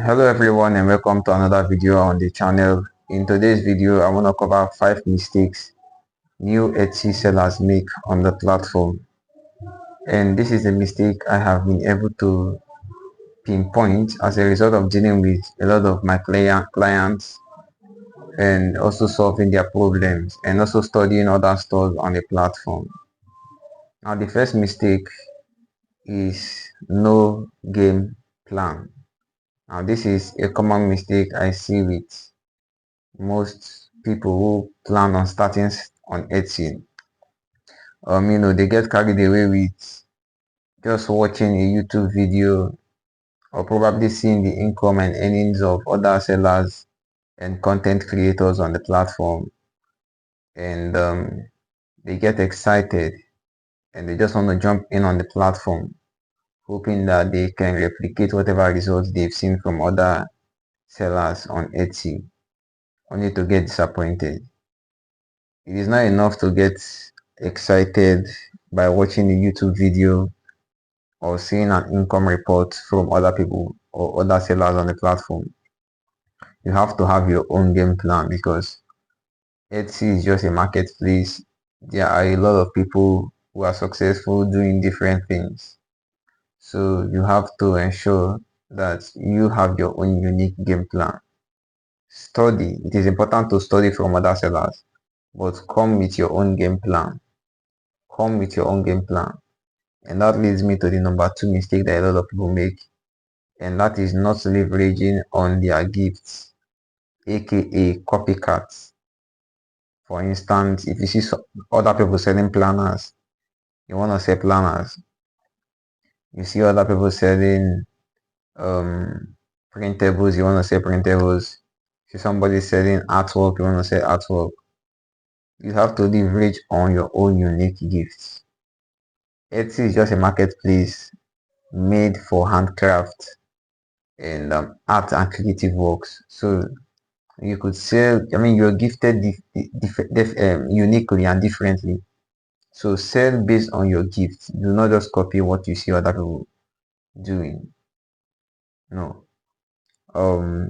Hello everyone and welcome to another video on the channel. In today's video, I want to cover 5 mistakes new Etsy sellers make on the platform. And this is a mistake I have been able to pinpoint as a result of dealing with a lot of my clients and also solving their problems and also studying other stores on the platform. Now the first mistake is no game plan. Now this is a common mistake I see with most people who plan on starting on Etsy. They get carried away with just watching a YouTube video or probably seeing the income and earnings of other sellers and content creators on the platform, and they get excited and they just want to jump in on the platform, hoping that they can replicate whatever results they've seen from other sellers on Etsy, only to get disappointed. It is not enough to get excited by watching a YouTube video or seeing an income report from other people or other sellers on the platform. You have to have your own game plan because Etsy is just a marketplace. There are a lot of people who are successful doing different things. So you have to ensure that you have your own unique game plan. Study. It is important to study from other sellers, but come with your own game plan. Come with your own game plan. And that leads me to the number two mistake that a lot of people make, and that is not leveraging on their gifts, aka copycats. For instance, if you see other people selling planners, you want to sell planners. You see other people selling printables, you want to sell printables. See somebody selling artwork, you want to sell artwork. You have to leverage on your own unique gifts. Etsy is just a marketplace made for handcraft and art and creative works. So you could sell, you're gifted uniquely and differently. So sell based on your gift. Do not just copy what you see other people doing. No.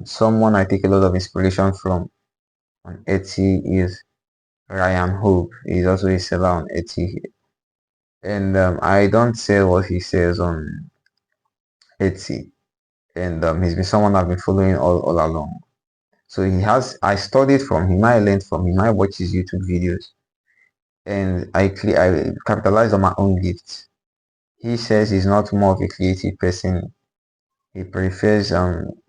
Someone I take a lot of inspiration from on Etsy is Ryan Hope. He's also a seller on Etsy. And I don't sell what he sells on Etsy. And he's been someone I've been following all along. So I studied from him, I learned from him, I watch his YouTube videos, and I capitalized on my own gifts. He says he's not more of a creative person. He prefers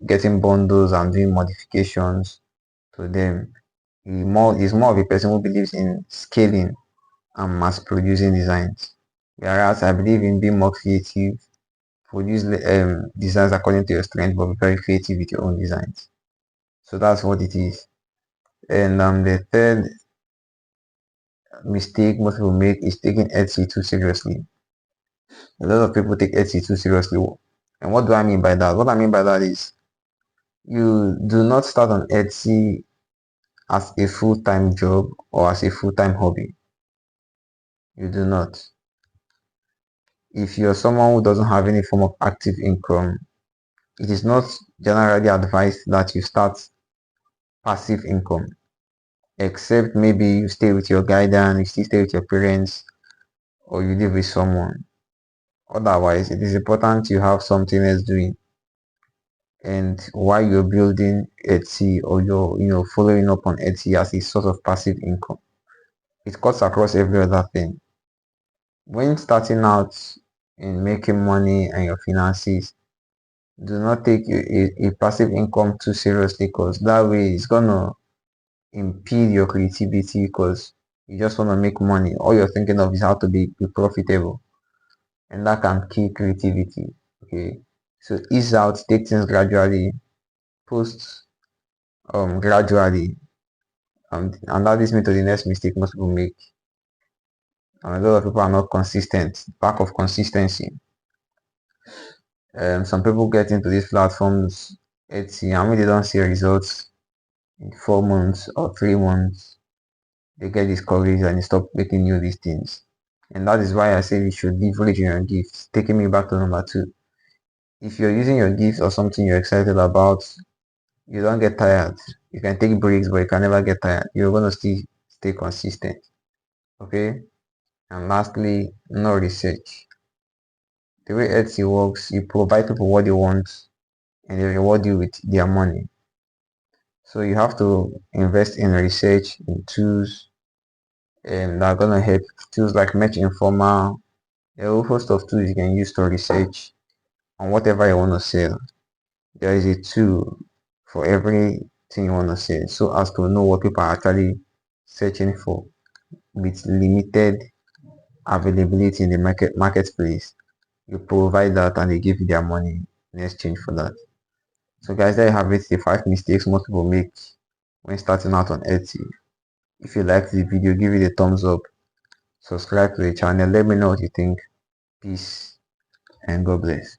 getting bundles and doing modifications to them. He's more of a person who believes in scaling and mass producing designs. Whereas I believe in being more creative, produce designs according to your strength, but be very creative with your own designs. So that's what it is. And the third mistake most people make is taking Etsy too seriously. A lot of people take Etsy too seriously. And what do I mean by that? What I mean by that is you do not start on Etsy as a full-time job or as a full-time hobby. You do not. If you're someone who doesn't have any form of active income, it is not generally advised that you start passive income, except maybe you stay with your guardian, you still stay with your parents, or you live with someone. Otherwise, it is important you have something else doing. And while you're building Etsy or you're following up on Etsy as a source of passive income, it cuts across every other thing. When starting out in making money and your finances, do not take a passive income too seriously, because that way it's gonna impede your creativity, because you just want to make money. All you're thinking of is how to be profitable, and that can kill creativity. Okay, so ease out, take things gradually, post gradually, and that leads me to the next mistake most people make. And a lot of people are not consistent. Lack of consistency. Some people get into these platforms, Etsy, and when they don't see results in 4 months or 3 months, they get discouraged and they stop making new listings. And that is why I say we should leverage your gifts. Taking me back to number two. If you're using your gifts or something you're excited about, you don't get tired. You can take breaks, but you can never get tired. You're gonna still stay consistent. Okay. And lastly, no research. The way Etsy works, you provide people what they want and they reward you with their money. So you have to invest in research, in tools, and that are gonna help. Tools like Match Informer, a whole host of tools you can use to research on whatever you want to sell. There is a tool for everything you want to sell, so as to know what people are actually searching for with limited availability in the marketplace. You provide that and they give you their money in exchange for that. So guys, there you have it, the 5 mistakes most people make when starting out on Etsy. If you liked the video, give it a thumbs up, subscribe to the channel, let me know what you think. Peace and God bless.